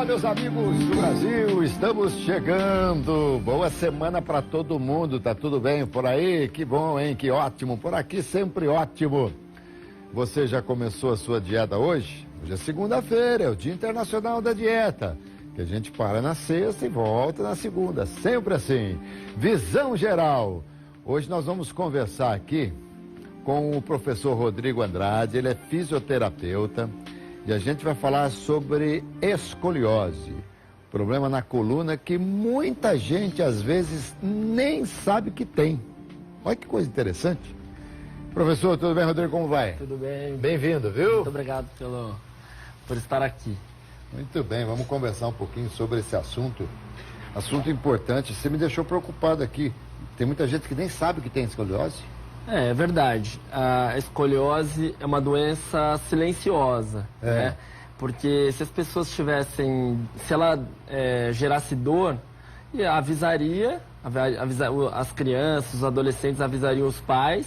Olá, meus amigos do Brasil, estamos chegando. Boa semana para todo mundo, tá tudo bem por aí? Que bom, hein? Que ótimo. Por aqui sempre ótimo. Você já começou a sua dieta hoje? Hoje é segunda-feira, é o Dia Internacional da Dieta, que a gente para na sexta e volta na segunda, sempre assim. Visão geral. Hoje nós vamos conversar aqui com o professor Rodrigo Andrade, ele é fisioterapeuta, e a gente vai falar sobre escoliose, problema na coluna que muita gente às vezes nem sabe que tem. Olha que coisa interessante. Professor, tudo bem, Rodrigo? Como vai? Tudo bem. Bem-vindo, viu? Muito obrigado por estar aqui. Muito bem, vamos conversar um pouquinho sobre esse assunto. Assunto importante. Você me deixou preocupado aqui. Tem muita gente que nem sabe que tem escoliose. É verdade. A escoliose é uma doença silenciosa, né? Porque se as pessoas tivessem, se ela gerasse dor, avisaria, as crianças, os adolescentes avisariam os pais,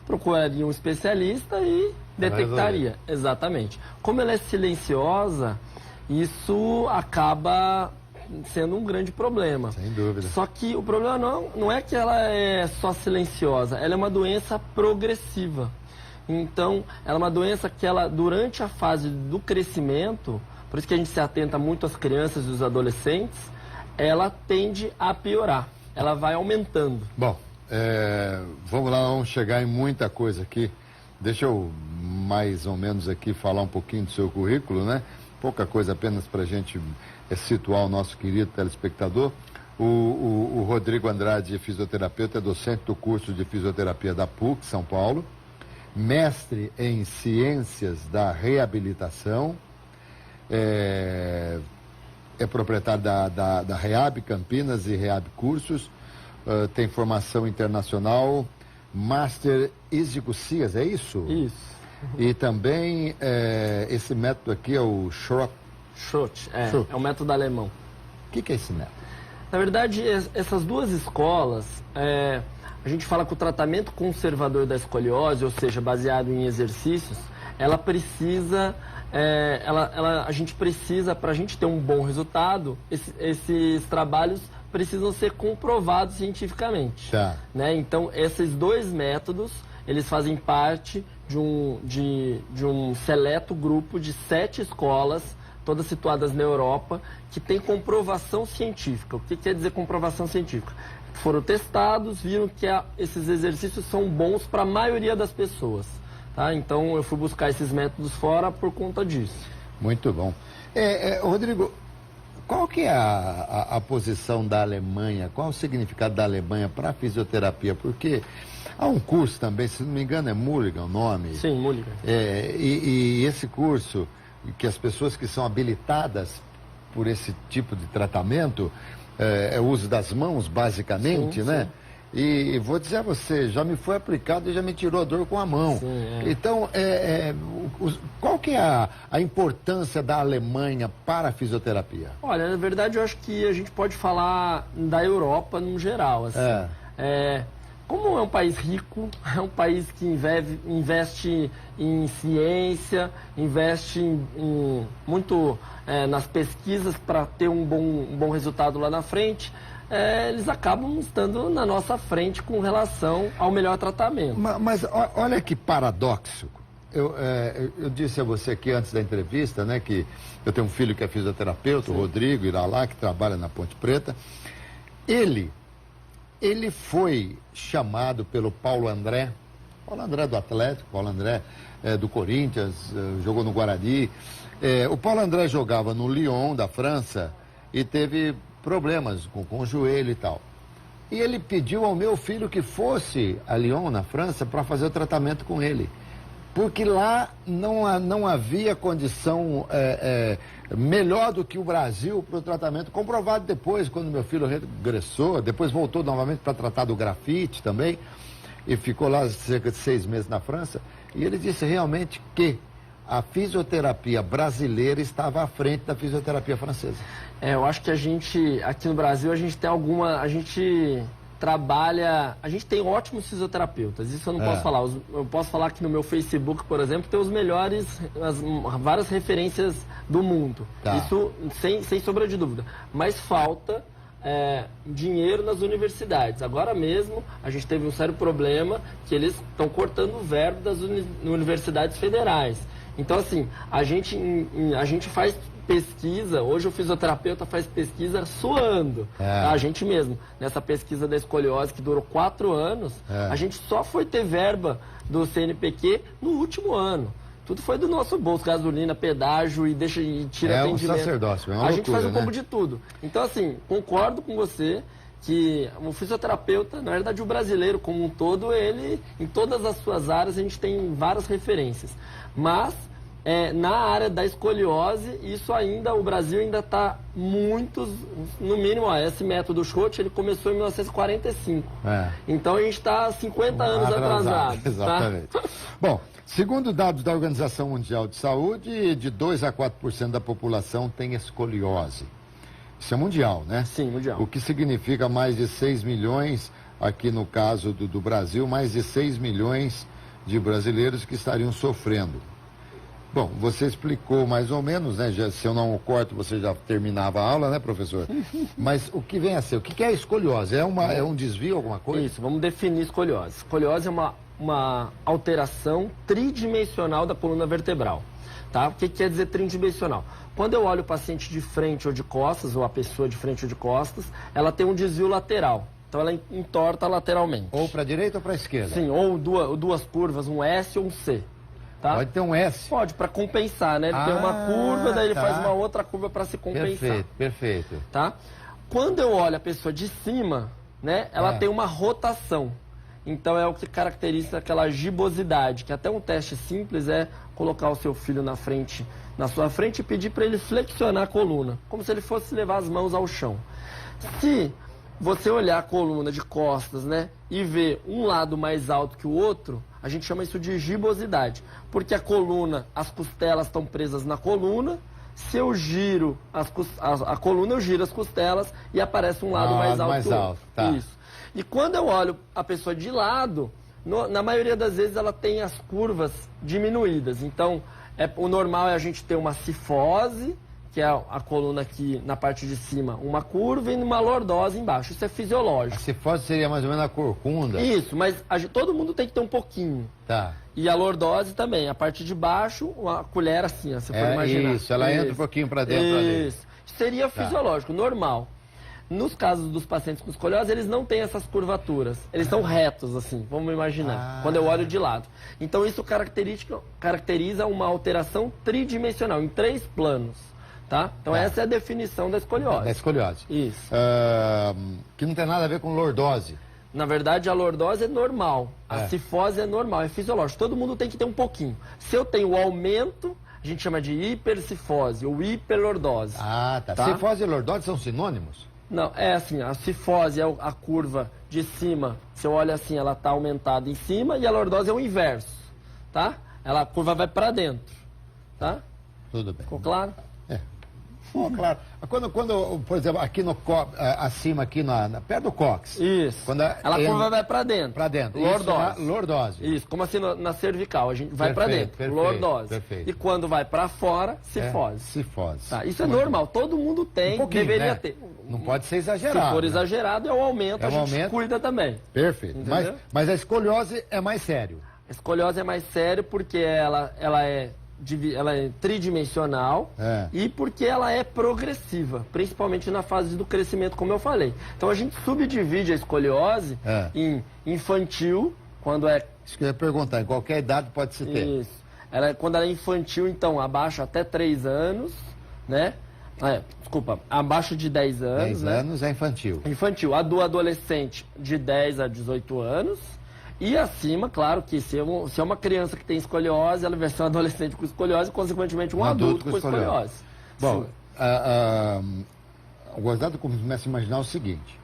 procurariam um especialista e detectaria. Exatamente. Como ela é silenciosa, isso acaba sendo um grande problema. Sem dúvida. Só que o problema não é que ela é só silenciosa, ela é uma doença progressiva. Então, ela é uma doença que ela, durante a fase do crescimento, por isso que a gente se atenta muito às crianças e os adolescentes, ela tende a piorar, ela vai aumentando. Bom, vamos lá, vamos chegar em muita coisa aqui. Deixa eu mais ou menos aqui falar um pouquinho do seu currículo, né? Pouca coisa apenas para a gente situar o nosso querido telespectador. O Rodrigo Andrade é fisioterapeuta, é docente do curso de fisioterapia da PUC, São Paulo, mestre em ciências da reabilitação, é proprietário da Reab Campinas e Reab Cursos, tem formação internacional, Master Easy Cias, é isso? Isso. E também esse método aqui é o Schrock. Schrock, é um método alemão. O que é esse método? Na verdade, essas duas escolas, a gente fala que o tratamento conservador da escoliose, ou seja, baseado em exercícios, ela precisa, a gente precisa, para a gente ter um bom resultado, esses trabalhos precisam ser comprovados cientificamente. Tá. Né? Então, esses dois métodos, eles fazem parte de um seleto grupo de 7 escolas, todas situadas na Europa, que tem comprovação científica. O que quer dizer comprovação científica? Foram testados, viram que esses exercícios são bons para a maioria das pessoas. Tá? Então, eu fui buscar esses métodos fora por conta disso. Muito bom. Rodrigo, qual que é a posição da Alemanha? Qual o significado da Alemanha para a fisioterapia? Porque há um curso também, se não me engano é Mulligan o nome. Sim, Mulligan. E esse curso, que as pessoas que são habilitadas por esse tipo de tratamento, é o uso das mãos, basicamente, sim, né? Sim. E vou dizer a você, já me foi aplicado e já me tirou a dor com a mão. Sim, Então, qual que é a importância da Alemanha para a fisioterapia? Olha, na verdade, eu acho que a gente pode falar da Europa no geral, assim. Como é um país rico, é um país que investe em ciência, investe muito nas pesquisas para ter um bom resultado lá na frente, eles acabam estando na nossa frente com relação ao melhor tratamento. Mas olha que paradoxo. Eu disse a você aqui antes da entrevista, né, que eu tenho um filho que é fisioterapeuta, sim, o Rodrigo Iralá, que trabalha na Ponte Preta. Ele foi chamado pelo Paulo André do Atlético, Paulo André do Corinthians, jogou no Guarani. O Paulo André jogava no Lyon, da França, e teve problemas com o joelho e tal. E ele pediu ao meu filho que fosse a Lyon, na França, para fazer o tratamento com ele. Porque lá não havia condição melhor do que o Brasil para o tratamento, comprovado depois, quando meu filho regressou, depois voltou novamente para tratar do grafite também, e ficou lá cerca de 6 meses na França, e ele disse realmente que a fisioterapia brasileira estava à frente da fisioterapia francesa. Eu acho que a gente, aqui no Brasil, a gente tem trabalha... A gente tem ótimos fisioterapeutas, isso eu não posso falar. Eu posso falar que no meu Facebook, por exemplo, tem os melhores, várias referências do mundo. Tá. Isso sem sombra de dúvida. Mas falta dinheiro nas universidades. Agora mesmo, a gente teve um sério problema que eles estão cortando o verbo das universidades federais. Então, assim, a gente faz pesquisa, hoje o fisioterapeuta faz pesquisa suando, a gente mesmo. Nessa pesquisa da escoliose, que durou 4 anos, a gente só foi ter verba do CNPq no último ano. Tudo foi do nosso bolso, gasolina, pedágio e tira atendimento. Um sacerdócio, é uma a gente loucura, faz um pouco de tudo. Então, assim, concordo com você que o fisioterapeuta, na verdade o brasileiro como um todo, ele, em todas as suas áreas, a gente tem várias referências. Mas, na área da escoliose, isso ainda, o Brasil ainda está muitos, no mínimo, esse método Schott, ele começou em 1945. Então a gente está 50 anos atrasado. Exatamente. Tá? Bom, segundo dados da Organização Mundial de Saúde, de 2 a 4% da população tem escoliose. Isso é mundial, né? Sim, mundial. O que significa mais de 6 milhões, aqui no caso do Brasil, mais de 6 milhões de brasileiros que estariam sofrendo. Bom, você explicou mais ou menos, né? Se eu não o corto, você já terminava a aula, né, professor? Mas o que vem a ser? O que é a escoliose? É um desvio, alguma coisa? Isso, vamos definir escoliose. Escoliose é uma alteração tridimensional da coluna vertebral. Tá? O que quer dizer tridimensional? Quando eu olho o paciente de frente ou de costas, ou a pessoa de frente ou de costas, ela tem um desvio lateral. Então ela entorta lateralmente. Ou para a direita ou para a esquerda? Sim, ou duas curvas, um S ou um C. Tá? Pode ter um S? Pode, para compensar, né? Ele tem uma curva, daí ele faz uma outra curva para se compensar. Perfeito, perfeito. Tá? Quando eu olho a pessoa de cima, né? Ela tem uma rotação. Então é o que caracteriza aquela gibosidade, que até um teste simples é colocar o seu filho na sua frente e pedir para ele flexionar a coluna, como se ele fosse levar as mãos ao chão. Se você olhar a coluna de costas, né, e ver um lado mais alto que o outro, a gente chama isso de gibosidade, porque a coluna, as costelas estão presas na coluna. Se eu giro a coluna, eu giro as costelas e aparece um lado mais alto que o outro. Tá. Isso. E quando eu olho a pessoa de lado, na maioria das vezes ela tem as curvas diminuídas. Então, o normal é a gente ter uma cifose, que é a coluna aqui na parte de cima, uma curva, e uma lordose embaixo. Isso é fisiológico. A cifose seria mais ou menos a corcunda. Isso, mas todo mundo tem que ter um pouquinho. Tá. E a lordose também. A parte de baixo, uma colher assim, ó, se for imaginar. Isso, ela entra um pouquinho para dentro ali. Isso. Seria fisiológico, normal. Nos casos dos pacientes com escoliose, eles não têm essas curvaturas. Eles são retos, assim, vamos imaginar, quando eu olho de lado. Então, isso caracteriza uma alteração tridimensional, em 3 planos. Tá? Então, essa é a definição da escoliose. Da escoliose. Isso. Que não tem nada a ver com lordose. Na verdade, a lordose é normal. A cifose é normal, é fisiológico. Todo mundo tem que ter um pouquinho. Se eu tenho o aumento, a gente chama de hipercifose ou hiperlordose. Tá. Cifose e lordose são sinônimos? Não, é assim, a cifose é a curva de cima, se eu olho assim, ela está aumentada em cima, e a lordose é o inverso, tá? A curva vai para dentro, tá? Tudo bem. Ficou claro? Claro. Quando, por exemplo, aqui acima, aqui perto do cóccix. Isso. Ela curva vai para dentro. Para dentro. Lordose. Isso, lordose. Isso, como assim na cervical, a gente vai para dentro. Perfeito, lordose. perfeito. E quando vai para fora, cifose. Cifose. Tá, isso é normal, todo mundo tem, deveria ter. Não pode ser exagerado. Se for exagerado, é o aumento, a gente cuida também. Perfeito. Mas a escoliose é mais sério. A escoliose é mais sério porque ela é tridimensional e porque ela é progressiva, principalmente na fase do crescimento, como eu falei. Então a gente subdivide a escoliose em infantil, quando é... Isso que eu ia perguntar, em qualquer idade pode se ter. Isso. Quando ela é infantil, então, abaixo até 3 anos, né? Abaixo de 10 anos. 10 anos é infantil. Infantil. A do adolescente, de 10 a 18 anos. E acima, claro que se é uma criança que tem escoliose, ela vai ser um adolescente com escoliose e, consequentemente, um adulto com escoliose. Bom, o Gosdado começa a imaginar o seguinte.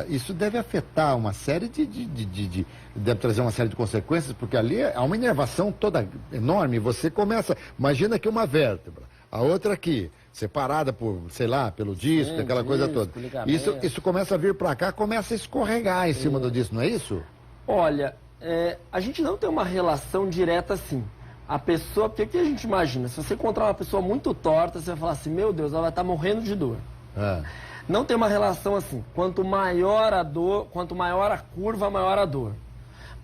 Isso deve afetar uma série deve trazer uma série de consequências, porque ali há uma inervação toda enorme. Você começa, imagina que uma vértebra, a outra aqui, separada por, sei lá, pelo disco, aquela coisa toda. Isso começa a vir para cá, começa a escorregar em cima do disco, não é isso? Olha, a gente não tem uma relação direta assim. A pessoa, porque o que a gente imagina? Se você encontrar uma pessoa muito torta, você vai falar assim, meu Deus, ela vai estar morrendo de dor. Não tem uma relação assim. Quanto maior a dor, quanto maior a curva, maior a dor.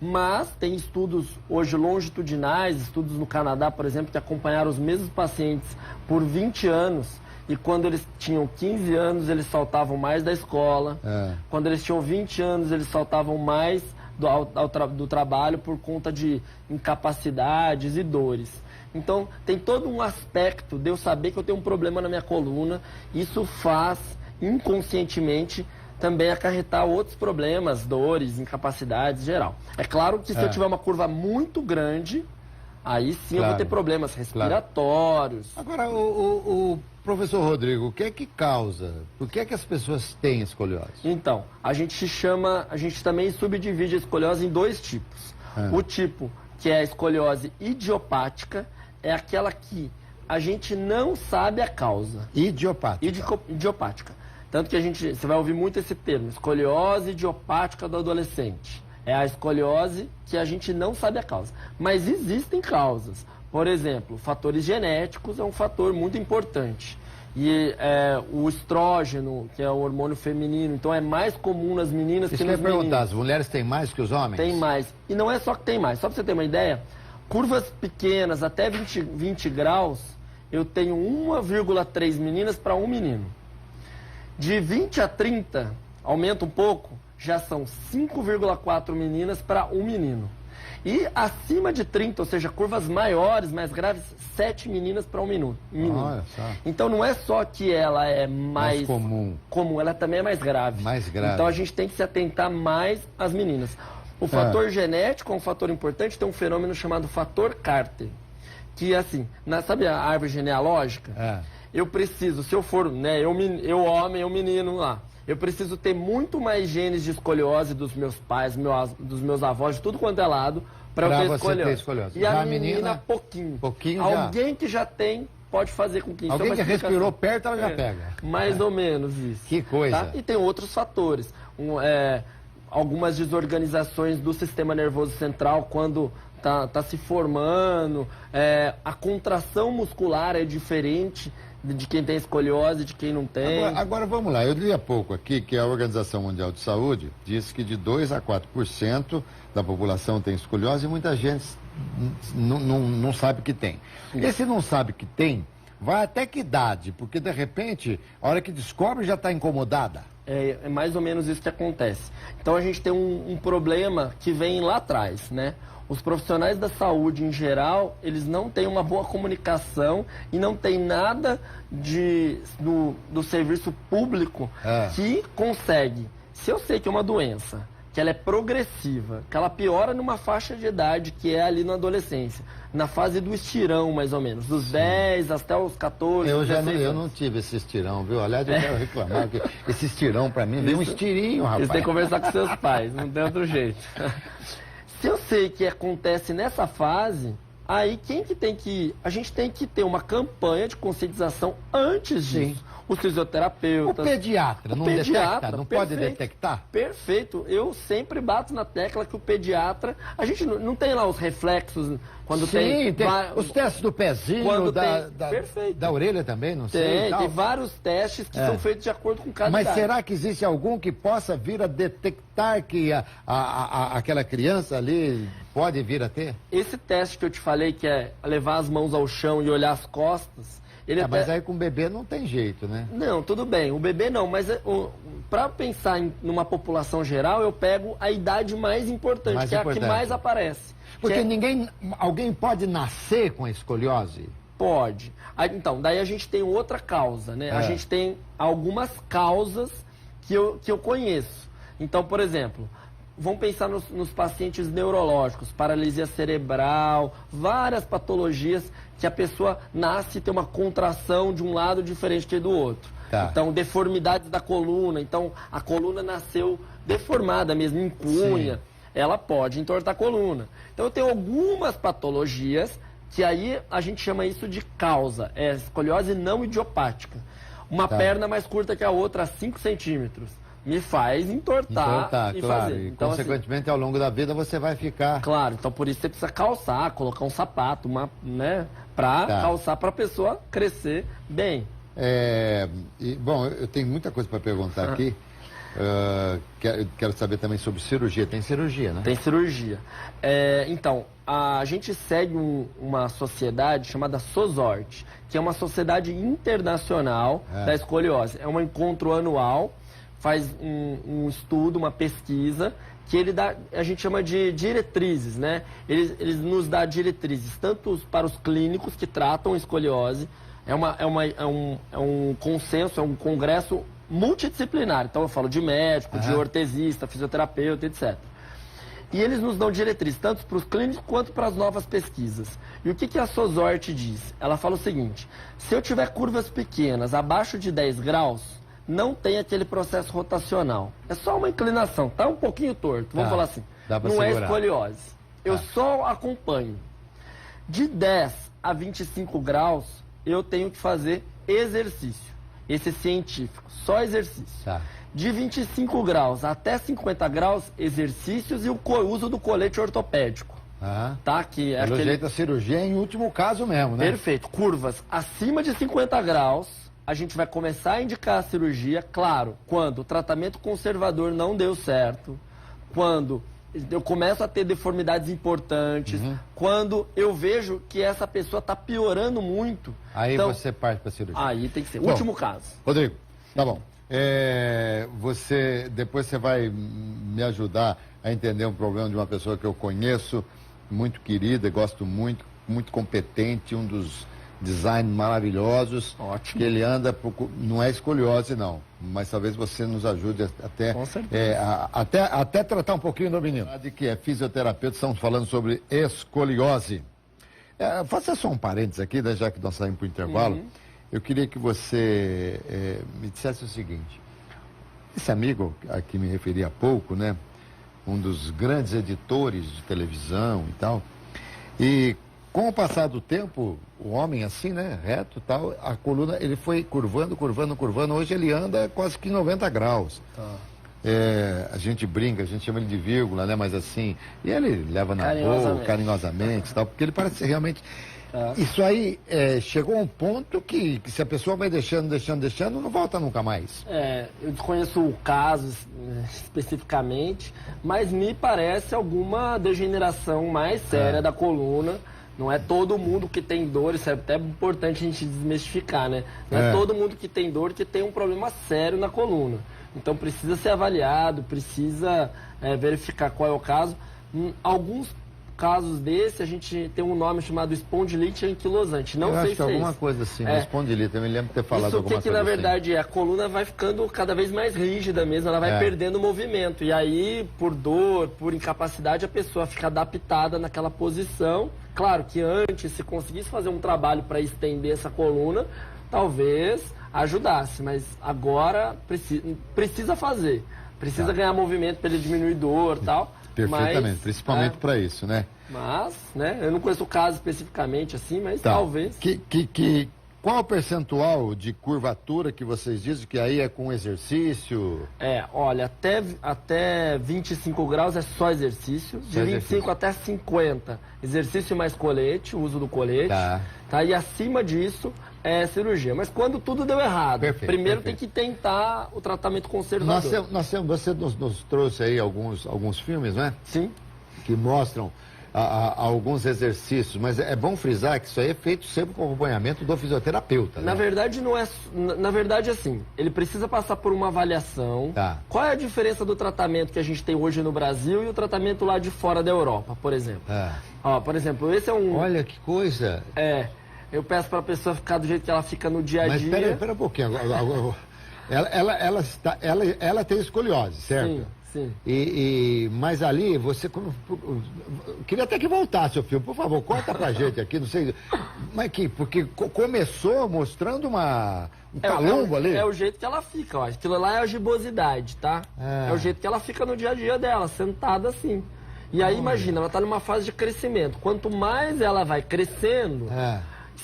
Mas tem estudos hoje longitudinais, estudos no Canadá, por exemplo, que acompanharam os mesmos pacientes por 20 anos. E quando eles tinham 15 anos, eles saltavam mais da escola. Quando eles tinham 20 anos, eles saltavam mais do trabalho por conta de incapacidades e dores. Então, tem todo um aspecto de eu saber que eu tenho um problema na minha coluna. Isso faz, inconscientemente, também acarretar outros problemas, dores, incapacidades, geral. É claro que se eu tiver uma curva muito grande, aí sim eu vou ter problemas respiratórios. Agora, o professor Rodrigo, o que é que causa? Por que é que as pessoas têm escoliose? Então, a gente também subdivide a escoliose em dois tipos. O tipo que é a escoliose idiopática, é aquela que a gente não sabe a causa. Idiopática. Idiopática. Tanto que você vai ouvir muito esse termo, escoliose idiopática do adolescente. É a escoliose que a gente não sabe a causa. Mas existem causas. Por exemplo, fatores genéticos é um fator muito importante. E o estrógeno, que é o hormônio feminino, então é mais comum nas meninas que nos meninos. Perguntar, as mulheres têm mais que os homens? Tem mais. E não é só que tem mais. Só para você ter uma ideia, curvas pequenas, até 20 graus, eu tenho 1,3 meninas para 1 menino. De 20 a 30, aumenta um pouco, já são 5,4 meninas para 1 menino. E acima de 30, ou seja, curvas maiores, mais graves, 7 meninas para 1 menino. Olha só. Então não é só que ela é mais comum, ela também é mais grave. Então a gente tem que se atentar mais às meninas. O fator genético é um fator importante, tem um fenômeno chamado fator Carter. Que assim, sabe a árvore genealógica? Eu preciso, se eu for, né, eu homem, eu menino lá, eu preciso ter muito mais genes de escoliose dos meus pais, dos meus avós, de tudo quanto é lado, para eu ter escoliose. E a menina, pouquinho. Alguém que já tem, pode fazer com que isso. Alguém que respirou perto, ela já pega. Mais ou menos isso. Que coisa. Tá? E tem outros fatores. Algumas desorganizações do sistema nervoso central, quando tá se formando, a contração muscular é diferente de quem tem escoliose, de quem não tem. Agora vamos lá, eu li há pouco aqui que a Organização Mundial de Saúde diz que de 2 a 4% da população tem escoliose e muita gente não sabe que tem. Esse não sabe que tem, vai até que idade? Porque de repente, a hora que descobre já está incomodada. É mais ou menos isso que acontece. Então a gente tem um problema que vem lá atrás, né? Os profissionais da saúde, em geral, eles não têm uma boa comunicação e não tem nada do serviço público que consegue. Se eu sei que é uma doença, que ela é progressiva, que ela piora numa faixa de idade que é ali na adolescência, na fase do estirão, mais ou menos, dos 10 até os 14, eu não tive esse estirão, viu? Aliás, eu quero reclamar que esse estirão, pra mim, veio um estirinho, rapaz. Você tem que conversar com seus pais, não tem outro jeito. Se eu sei que acontece nessa fase, aí a gente tem que ter uma campanha de conscientização antes disso. Os fisioterapeutas. O pediatra não detecta? Não pode detectar? Perfeito. Eu sempre bato na tecla que o pediatra... A gente não tem lá os reflexos quando tem os testes do pezinho, da orelha também, não sei. Tem vários testes que são feitos de acordo com cada Mas idade. será que existe algum que possa vir a detectar que aquela criança ali pode vir a ter? Esse teste que eu te falei, que é levar as mãos ao chão e olhar as costas... Mas aí com o bebê não tem jeito, né? Não, tudo bem. O bebê não, mas para pensar numa população geral, eu pego a idade mais importante, que é a que mais aparece. Porque alguém pode nascer com a escoliose? Pode. Então, daí a gente tem outra causa, né? A gente tem algumas causas que eu conheço. Então, por exemplo... Vamos pensar nos pacientes neurológicos, paralisia cerebral, várias patologias que a pessoa nasce e tem uma contração de um lado diferente que do outro. Então, deformidades da coluna. Então, a coluna nasceu deformada mesmo, em cunha. Ela pode entortar a coluna. Então, eu tenho algumas patologias que aí a gente chama isso de causa, é escoliose não idiopática. Uma Tá. perna mais curta que a outra, 5 centímetros, me faz entortar e claro. fazer. E, Então, consequentemente, ao longo da vida, você vai ficar... claro, então por isso você precisa calçar, colocar um sapato, né, pra Tá. calçar pra pessoa crescer bem. Bom, eu tenho muita coisa para perguntar aqui. Quero saber também sobre cirurgia. Tem cirurgia, né? Tem cirurgia. Então, a gente segue uma sociedade chamada SOSORT, que é uma sociedade internacional da escoliose. É um encontro anual, faz um estudo, uma pesquisa, que ele dá, a gente chama de diretrizes, né? Eles nos dá diretrizes, tanto para os clínicos que tratam escoliose, é um consenso, é um congresso multidisciplinar. Então eu falo de médico, de ortesista, fisioterapeuta, etc. E eles nos dão diretrizes, tanto para os clínicos quanto para as novas pesquisas. E o que a SOSORT diz? Ela fala o seguinte: se eu tiver curvas pequenas, abaixo de 10 graus, não tem aquele processo rotacional. É só uma inclinação, tá um pouquinho torto, vamos falar assim. Dá pra não segurar. é escoliose. Eu só acompanho. De 10 a 25 graus, eu tenho que fazer exercício. Esse científico, só exercício. Tá. De 25 graus até 50 graus, exercícios e o uso do colete ortopédico. Tá? Que é Pelo aquele... jeito, a cirurgia é em último caso mesmo, né? Perfeito. Curvas acima de 50 graus, a gente vai começar a indicar a cirurgia, claro, quando o tratamento conservador não deu certo, quando eu começo a ter deformidades importantes, quando eu vejo que essa pessoa está piorando muito. Aí então, você parte para a cirurgia. aí tem que ser. Bom, Último caso. Rodrigo, tá bom. Depois você vai me ajudar a entender um problema de uma pessoa que eu conheço, muito querida, gosto muito, muito competente, um dos designs maravilhosos. Ótimo. Que ele anda, não é escoliose não, mas talvez você nos ajude até, Com certeza. até tratar um pouquinho do menino. De que é fisioterapeuta, estamos falando sobre escoliose. Faça só um parênteses aqui, né, já que nós saímos para o intervalo. Eu queria que você me dissesse o seguinte: esse amigo a que me referi há pouco, né, um dos grandes editores de televisão e tal, e com o passar do tempo, o homem assim, né, reto e tal, a coluna, ele foi curvando, hoje ele anda quase que 90 graus. Tá. A gente brinca, a gente chama ele de vírgula, né, mas assim, e ele leva na boa, carinhosamente e tal, porque ele parece ser realmente... Isso aí chegou a um ponto que se a pessoa vai deixando, não volta nunca mais. Eu desconheço o caso especificamente, mas me parece alguma degeneração mais séria da coluna. Não é todo mundo que tem dor, isso é até importante a gente desmistificar, né? Não é todo mundo que tem dor que tem um problema sério na coluna. Então precisa ser avaliado, precisa verificar qual é o caso. Alguns casos desse, a gente tem um nome chamado espondilite anquilosante. Não sei se é alguma isso. coisa assim, espondilite, eu me lembro de ter falado Isso alguma coisa que na assim. verdade a coluna vai ficando cada vez mais rígida mesmo, ela vai perdendo movimento. E aí, por dor, por incapacidade, a pessoa fica adaptada naquela posição. Claro que antes, se conseguisse fazer um trabalho para estender essa coluna, talvez ajudasse, mas agora precisa fazer. Precisa ganhar movimento para ele diminuir dor e tal. Perfeitamente, mas, principalmente para isso, né? Mas, né, eu não conheço o caso especificamente assim, mas talvez. Qual o percentual de curvatura que vocês dizem que aí é com exercício? Olha, até 25 graus é só exercício. De 25 até 50, exercício mais colete, o uso do colete. Tá? E acima disso é cirurgia. Mas quando tudo deu errado, primeiro tem que tentar o tratamento conservador. Você nos trouxe aí alguns filmes, né? Sim. Que mostram alguns exercícios, mas é bom frisar que isso aí é feito sempre com acompanhamento do fisioterapeuta, né? Na verdade, não é. Na verdade, assim, ele precisa passar por uma avaliação. Qual é a diferença do tratamento que a gente tem hoje no Brasil e o tratamento lá de fora da Europa, por exemplo? Por exemplo, esse é um. Olha que coisa! Eu peço para a pessoa ficar do jeito que ela fica no dia a dia. Mas espera um pouquinho. Ela tem escoliose, certo? Sim. Mas ali, você... Queria até que voltasse o filme. Por favor, conta pra gente aqui, não sei... Mas porque começou mostrando um calombo ali. É o jeito que ela fica, ó. Aquilo lá é a gibosidade, tá? É o jeito que ela fica no dia a dia dela, sentada assim. E aí, imagina, ela está numa fase de crescimento. Quanto mais ela vai crescendo,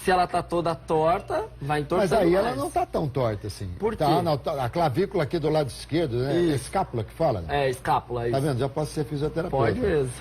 se ela está toda torta, vai entortando Mas aí mais. ela não está tão torta assim. Por quê? A clavícula aqui do lado esquerdo, né? Isso. É escápula que fala, né? É, escápula. Tá Isso. vendo? Já posso ser fisioterapeuta. Pode mesmo.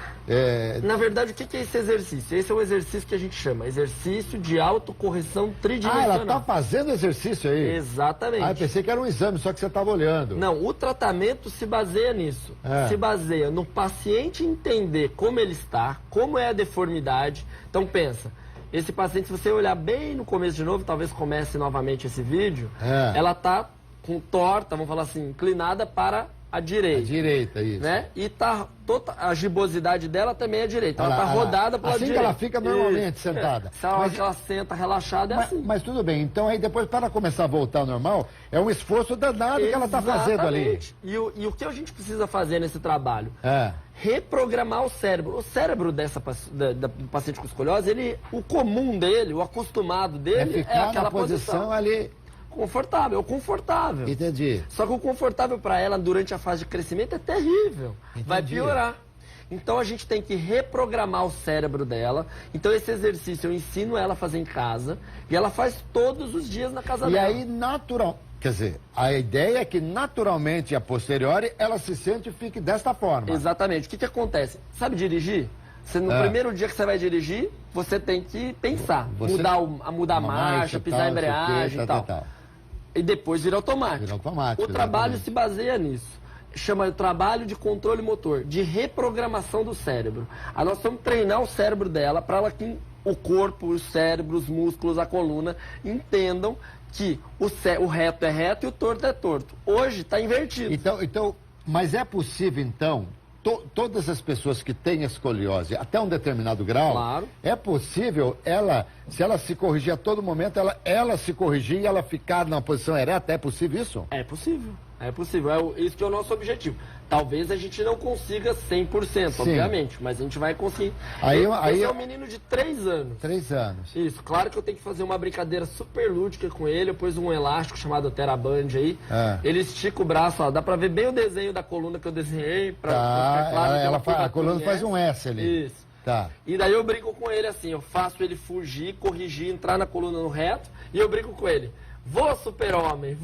Na verdade, o que é esse exercício? Esse é o exercício que a gente chama exercício de autocorreção tridimensional. Ela está fazendo exercício aí? Exatamente. Eu pensei que era um exame, só que você estava olhando. Não, o tratamento se baseia nisso. Se baseia no paciente entender como ele está, como é a deformidade. Então pensa, esse paciente, se você olhar bem no começo de novo, talvez comece novamente esse vídeo, ela está com torta, vamos falar assim, inclinada para a direita. A direita, isso. Né? E tá a gibosidade dela também é direita. Ela está rodada para a assim direita. que ela fica normalmente sentada. Se ela senta relaxada, é assim. Mas tudo bem, então aí depois para começar a voltar ao normal, é um esforço danado que ela está fazendo ali. E o que a gente precisa fazer nesse trabalho? Reprogramar o cérebro. O cérebro do paciente com escoliose, o comum dele, o acostumado dele, ficar aquela na posição ali. Confortável, confortável. Entendi. Só que o confortável para ela durante a fase de crescimento é terrível. Entendi. Vai piorar. Então a gente tem que reprogramar o cérebro dela. Então esse exercício eu ensino ela a fazer em casa e ela faz todos os dias na casa dela. E aí, natural. Quer dizer, a ideia é que naturalmente, a posteriori, ela se sente e fique desta forma. Exatamente. O que acontece? Sabe dirigir? No primeiro dia que você vai dirigir, você tem que pensar. Mudar a marcha, pisar a embreagem e tal. E depois vira automático. Vira automático. O trabalho se baseia nisso. Chama o trabalho de controle motor, de reprogramação do cérebro. Nós vamos treinar o cérebro dela para ela que o corpo, o cérebro, os músculos, a coluna entendam que o reto é reto e o torto é torto. Hoje está invertido. Então, mas é possível, então, todas as pessoas que têm escoliose até um determinado grau, é possível se ela se corrigir a todo momento, ela se corrigir e ela ficar na posição ereta, é possível isso? É possível. É possível, isso que é o nosso objetivo. Talvez a gente não consiga 100%, obviamente, mas a gente vai conseguir. Esse é um menino de 3 anos. 3 anos. Isso, claro que eu tenho que fazer uma brincadeira super lúdica com ele, eu pus um elástico chamado Teraband aí, ele estica o braço, ó, dá pra ver bem o desenho da coluna que eu desenhei, pra ficar claro. A coluna faz um S ali. Isso. Tá. E daí eu brinco com ele assim, eu faço ele fugir, corrigir, entrar na coluna no reto, e eu brinco com ele, vou super-homem.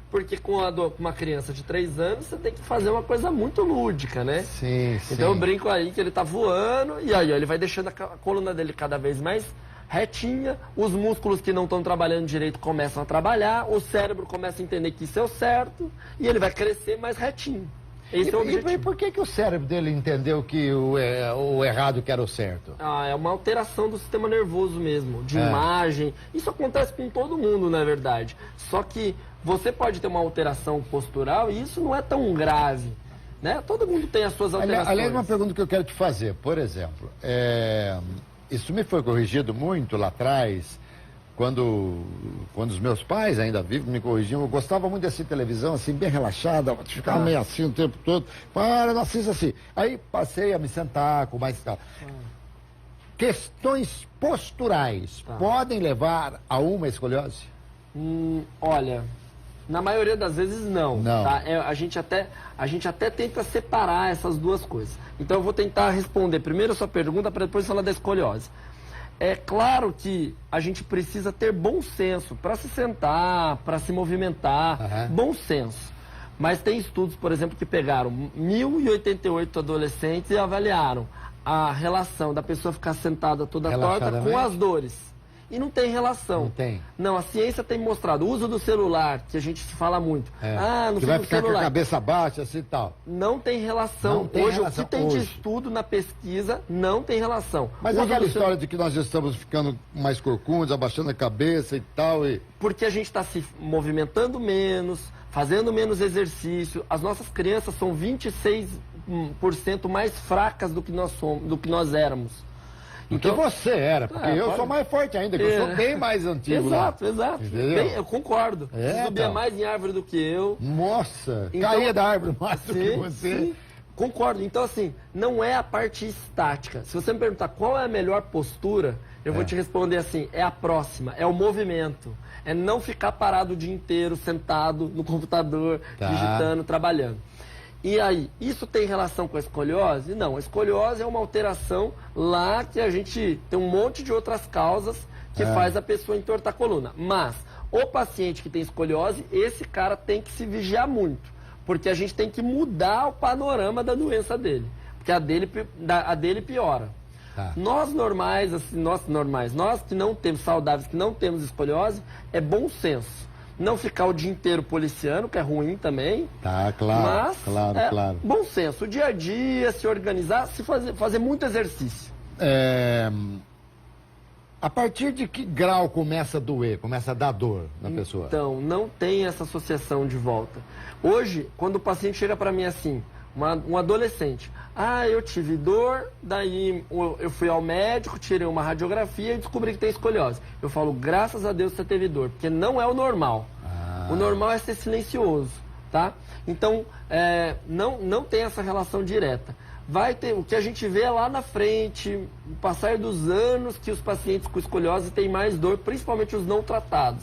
Porque com uma criança de 3 anos, você tem que fazer uma coisa muito lúdica, né? Sim. Então eu brinco aí que ele tá voando, e aí ó, ele vai deixando a coluna dele cada vez mais retinha, os músculos que não estão trabalhando direito começam a trabalhar, o cérebro começa a entender que isso é o certo, e ele vai crescer mais retinho. Esse é o objetivo. E por que o cérebro dele entendeu que o errado que era o certo? É uma alteração do sistema nervoso mesmo, de imagem. Isso acontece com todo mundo, na verdade. Só que você pode ter uma alteração postural e isso não é tão grave, né? Todo mundo tem as suas alterações. Aliás, uma pergunta que eu quero te fazer, por exemplo, isso me foi corrigido muito lá atrás, quando os meus pais ainda vivos me corrigiam. Eu gostava muito de assistir televisão, assim, bem relaxada, ficava meio assim o tempo todo. Não assista assim. Aí passei a me sentar com mais calma. Questões posturais podem levar a uma escoliose? Olha, na maioria das vezes não. Tá? A gente até tenta separar essas duas coisas. Então eu vou tentar responder primeiro a sua pergunta para depois falar da escoliose. É claro que a gente precisa ter bom senso para se sentar, para se movimentar, bom senso. Mas tem estudos, por exemplo, que pegaram 1.088 adolescentes e avaliaram a relação da pessoa ficar sentada toda torta com as dores. E não tem relação. Não tem. Não, a ciência tem mostrado. O uso do celular, que a gente fala muito. Não que vai ficar com a cabeça baixa, assim e tal. Não tem relação. Não tem hoje, relação. O que tem de estudo na pesquisa, não tem relação. Mas aquela história de que nós estamos ficando mais corcundos, abaixando a cabeça e tal. Porque a gente está se movimentando menos, fazendo menos exercício. As nossas crianças são 26% mais fracas do que nós éramos. Então você era, porque eu sou mais forte ainda, que eu sou bem mais antigo. Exato. Entendeu? Eu concordo. Você subia mais em árvore do que eu. Nossa, caía da árvore mais do que você. Sim. Concordo. Então, assim, não é a parte estática. Se você me perguntar qual é a melhor postura, eu vou te responder assim, é a próxima, é o movimento. É não ficar parado o dia inteiro, sentado no computador, digitando, trabalhando. E aí, isso tem relação com a escoliose? Não, a escoliose é uma alteração lá que a gente tem um monte de outras causas que faz a pessoa entortar a coluna. Mas o paciente que tem escoliose, esse cara tem que se vigiar muito, porque a gente tem que mudar o panorama da doença dele, porque a dele piora. Tá. Nós normais, assim, nós que não temos, saudáveis, que não temos escoliose, é bom senso. Não ficar o dia inteiro policiando, que é ruim também. Tá, claro, Mas claro. bom senso, o dia a dia, se organizar, fazer muito exercício. A partir de que grau começa a doer, começa a dar dor na pessoa? Então, não tem essa associação de volta. Hoje, quando o paciente chega para mim assim, um adolescente, eu tive dor, daí eu fui ao médico, tirei uma radiografia e descobri que tem escoliose. Eu falo, graças a Deus você teve dor, porque não é o normal. O normal é ser silencioso, tá? Então, não tem essa relação direta. Vai ter, o que a gente vê é lá na frente, no passar dos anos, que os pacientes com escoliose têm mais dor, principalmente os não tratados,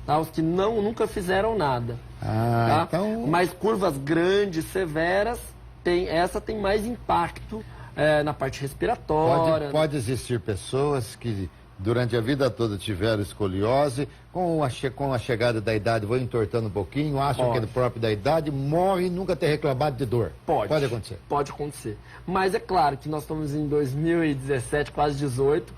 tá? Os que nunca fizeram nada. Tá? Então... Mas curvas grandes, severas, tem mais impacto na parte respiratória. Pode existir pessoas que durante a vida toda tiveram escoliose, com a chegada da idade vão entortando um pouquinho, acham que é do próprio da idade, morre e nunca ter reclamado de dor. Pode acontecer. Pode acontecer. Mas é claro que nós estamos em 2017, quase 18,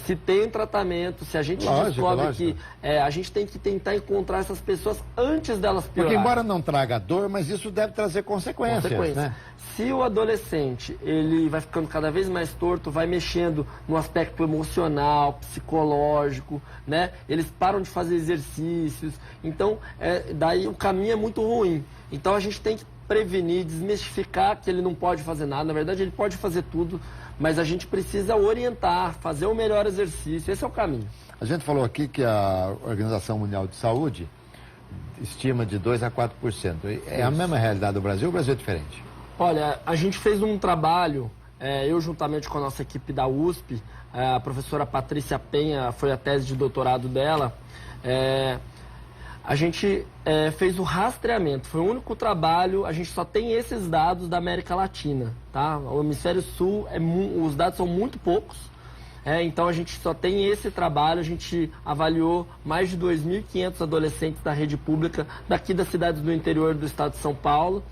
se tem um tratamento, se a gente descobre que a gente tem que tentar encontrar essas pessoas antes delas piorarem. Porque embora não traga dor, mas isso deve trazer consequências, né? Se o adolescente ele vai ficando cada vez mais torto, vai mexendo no aspecto emocional, psicológico, né? Eles param de fazer exercícios, então daí o caminho é muito ruim. Então a gente tem que prevenir, desmistificar que ele não pode fazer nada. Na verdade ele pode fazer tudo, mas a gente precisa orientar, fazer o melhor exercício. Esse é o caminho. A gente falou aqui que a Organização Mundial de Saúde estima de 2% a 4%. É a mesma realidade do Brasil, ou o Brasil é diferente? Olha, a gente fez um trabalho, eu juntamente com a nossa equipe da USP, a professora Patrícia Penha, foi a tese de doutorado dela, a gente fez o rastreamento, foi o único trabalho, a gente só tem esses dados da América Latina, tá? O Hemisfério Sul, os dados são muito poucos, então a gente só tem esse trabalho, a gente avaliou mais de 2.500 adolescentes da rede pública daqui das cidades do interior do estado de São Paulo,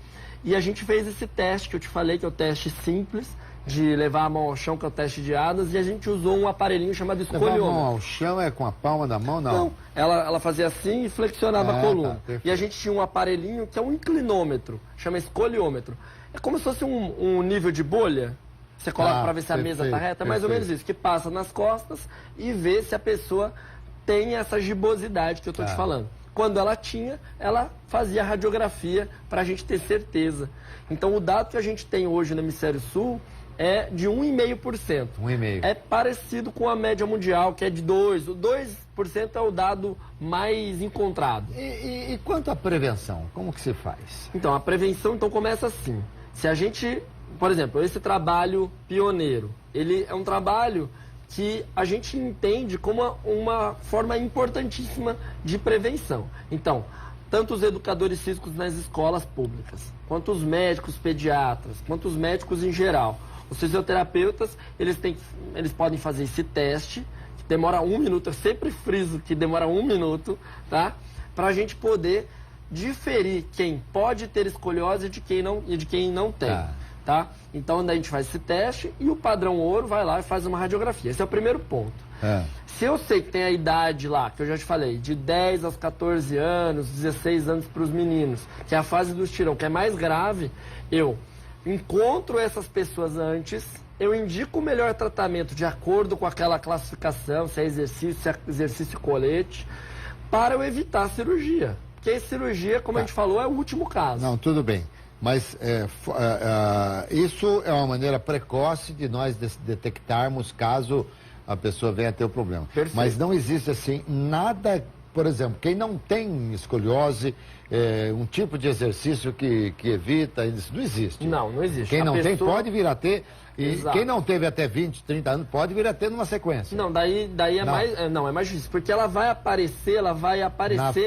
e a gente fez esse teste que eu te falei, que é o teste simples, de levar a mão ao chão, que é o teste de Adams, e a gente usou um aparelhinho chamado escoliômetro. Levar a mão ao chão é com a palma da mão, não? Não, ela fazia assim e flexionava a coluna. Tá, e a gente tinha um aparelhinho que é um inclinômetro, chama escoliômetro. É como se fosse um nível de bolha. Você coloca para ver se a mesa está reta, é mais ou menos isso, que passa nas costas e vê se a pessoa tem essa gibosidade que eu estou te falando. Quando ela tinha, ela fazia a radiografia para a gente ter certeza. Então, o dado que a gente tem hoje no Hemisfério Sul é de 1,5%. 1,5%. É parecido com a média mundial, que é de 2%. O 2% é o dado mais encontrado. E quanto à prevenção, como que se faz? Então, a prevenção começa assim. Se a gente, por exemplo, esse trabalho pioneiro, ele é um trabalho que a gente entende como uma forma importantíssima de prevenção. Então, tanto os educadores físicos nas escolas públicas, quanto os médicos pediatras, quanto os médicos em geral, os fisioterapeutas, eles podem fazer esse teste, que demora 1 minuto, eu sempre friso que demora 1 minuto, tá? Para a gente poder diferir quem pode ter escoliose de quem não tem. Tá? Então, daí a gente faz esse teste e o padrão ouro vai lá e faz uma radiografia. Esse é o primeiro ponto. Se eu sei que tem a idade lá, que eu já te falei, de 10 aos 14 anos, 16 anos para os meninos, que é a fase do estirão, que é mais grave, eu encontro essas pessoas antes, eu indico o melhor tratamento de acordo com aquela classificação, se é exercício colete, para eu evitar a cirurgia. Porque a cirurgia, como a gente falou, é o último caso. Não, tudo bem. Mas isso é uma maneira precoce de nós detectarmos caso a pessoa venha a ter o problema. Perfeito. Mas não existe assim nada, por exemplo, quem não tem escoliose, um tipo de exercício que evita, isso não existe. Não existe. Quem não tem pode vir a ter, e Exato. quem não teve até 20, 30 anos pode vir a ter numa sequência. Não, daí é mais difícil, porque ela vai aparecer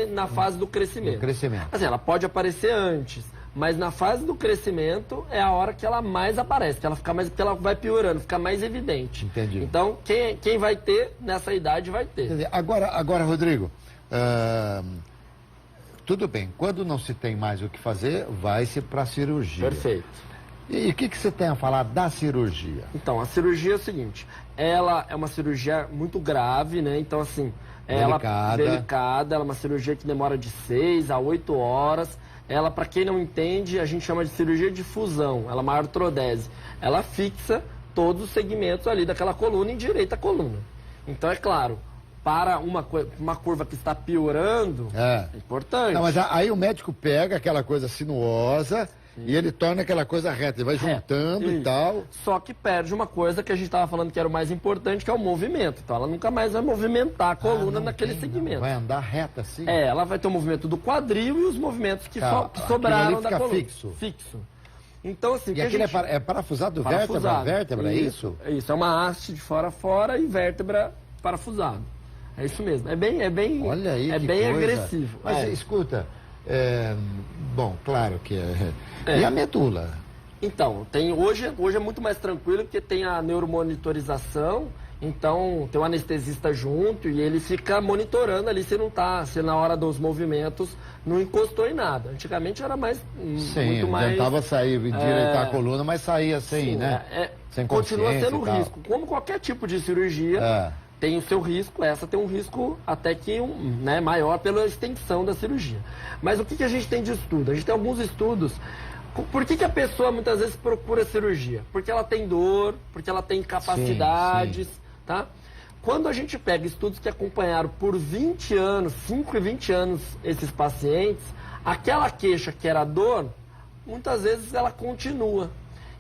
na fase do crescimento. Do crescimento. Assim, ela pode aparecer antes, Mas na fase do crescimento é a hora que ela mais aparece, que ela fica mais, que ela vai piorando, fica mais evidente. Entendi. Então, quem vai ter nessa idade vai ter. Entendi. Agora, Rodrigo, tudo bem, quando não se tem mais o que fazer, vai-se para a cirurgia. Perfeito. E o que você tem a falar da cirurgia? Então, a cirurgia é o seguinte, ela é uma cirurgia muito grave, né? Então, assim, delicada, ela é uma cirurgia que demora de 6 a 8 horas. Ela, para quem não entende, a gente chama de cirurgia de fusão, ela é uma artrodese. Ela fixa todos os segmentos ali daquela coluna e endireita a coluna. Então, é claro, para uma curva que está piorando, é importante. Não, mas aí o médico pega aquela coisa sinuosa e ele torna aquela coisa reta, ele vai juntando e tal. Só que perde uma coisa que a gente estava falando que era o mais importante, que é o movimento. Então ela nunca mais vai movimentar a coluna naquele segmento. Vai andar reta assim? Ela vai ter o movimento do quadril e os movimentos que sobraram da coluna. Fixo. Então, assim, e aquilo é parafusado vértebra a vértebra, é isso? É isso, é uma haste de fora a fora e vértebra parafusado. É isso mesmo. É bem Olha aí, é bem agressivo. Mas escuta, bom, claro que E a medula? Então, hoje é muito mais tranquilo porque tem a neuromonitorização, então tem um anestesista junto e ele fica monitorando ali se na hora dos movimentos não encostou em nada. Antigamente era muito mais... tentava sair, endireitar a coluna, mas saía sem, né? Sem continua sendo um risco. Como qualquer tipo de cirurgia... Tem o seu risco, essa tem um risco até que maior pela extensão da cirurgia. Mas o que a gente tem de estudo? A gente tem alguns estudos. Por que a pessoa muitas vezes procura cirurgia? Porque ela tem dor, porque ela tem incapacidades, tá? Quando a gente pega estudos que acompanharam por 20 anos, 5 e 20 anos esses pacientes, aquela queixa que era dor, muitas vezes ela continua.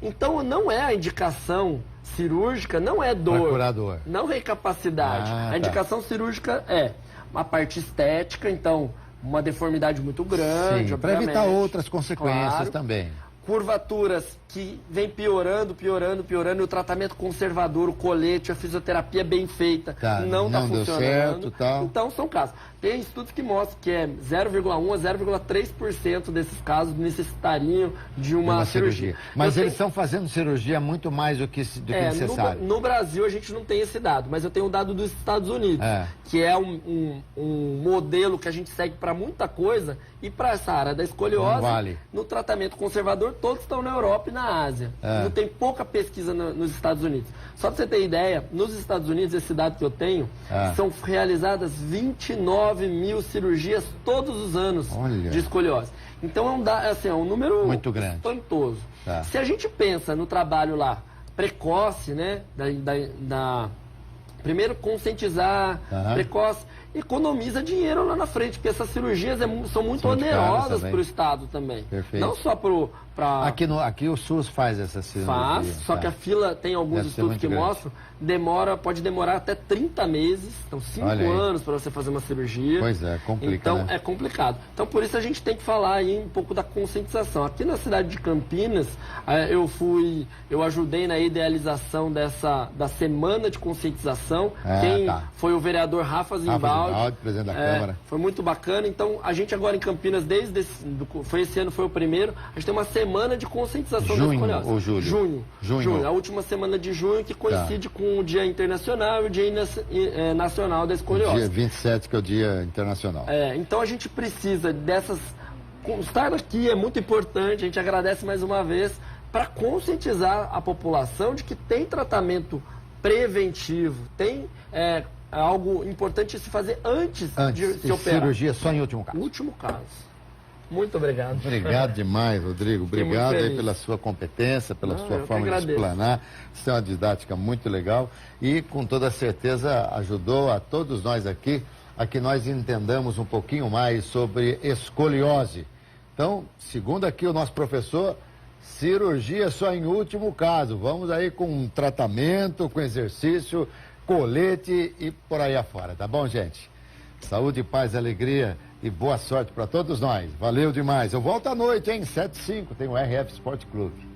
Então não é a indicação cirúrgica, não é dor, não é incapacidade. A indicação cirúrgica é uma parte estética, então uma deformidade muito grande, para evitar outras consequências também. Curvaturas que vem piorando, e o tratamento conservador, o colete, a fisioterapia bem feita, não está funcionando. Deu certo, tal. Então são casos. Tem estudos que mostram que 0,1 a 0,3% desses casos necessitariam de uma cirurgia. Mas eles estão fazendo cirurgia muito mais do que necessário. No Brasil a gente não tem esse dado, mas eu tenho um dado dos Estados Unidos, que é um modelo que a gente segue para muita coisa, e para essa área da escoliose, no tratamento conservador, todos estão na Europa e na Ásia. Não tem pouca pesquisa nos Estados Unidos. Só para você ter ideia, nos Estados Unidos, esse dado que eu tenho, são realizadas 29 mil cirurgias todos os anos de escoliose. Então é um número muito grande, espantoso. Se a gente pensa no trabalho lá precoce, né, primeiro conscientizar, precoce, economiza dinheiro lá na frente, porque essas cirurgias são muito onerosas para o Estado também. Perfeito. Não só para... Aqui o SUS faz essa cirurgia. Faz, só que a fila, tem alguns estudos que mostram, pode demorar até 30 meses, então 5 anos para você fazer uma cirurgia. Pois é, complica, então é complicado. Então por isso a gente tem que falar aí um pouco da conscientização. Aqui na cidade de Campinas, eu ajudei na idealização da semana de conscientização. Foi o vereador Rafa Zimbaldi, presidente da Câmara. Foi muito bacana. Então a gente agora em Campinas, esse ano foi o primeiro, a gente tem uma semana de conscientização da escoliose. Ou julho? Junho. A última semana de junho, que coincide com o Dia Internacional e o Dia Nacional da Escoliose. Dia 27, que é o Dia Internacional. Então a gente precisa dessas... Estar aqui é muito importante, a gente agradece mais uma vez, para conscientizar a população de que tem tratamento preventivo, tem algo importante a se fazer antes de se operar. Cirurgia só em último caso. Último caso. Muito obrigado. Obrigado demais, Rodrigo. Obrigado aí pela sua competência, pela sua forma de explanar. Isso é uma didática muito legal e, com toda certeza, ajudou a todos nós aqui a que nós entendamos um pouquinho mais sobre escoliose. Então, segundo aqui o nosso professor, cirurgia só em último caso. Vamos aí com tratamento, com exercício, colete e por aí afora, tá bom, gente? Saúde, paz, alegria e boa sorte para todos nós. Valeu demais. Eu volto à noite, hein? 7h05, tem o RF Sport Clube.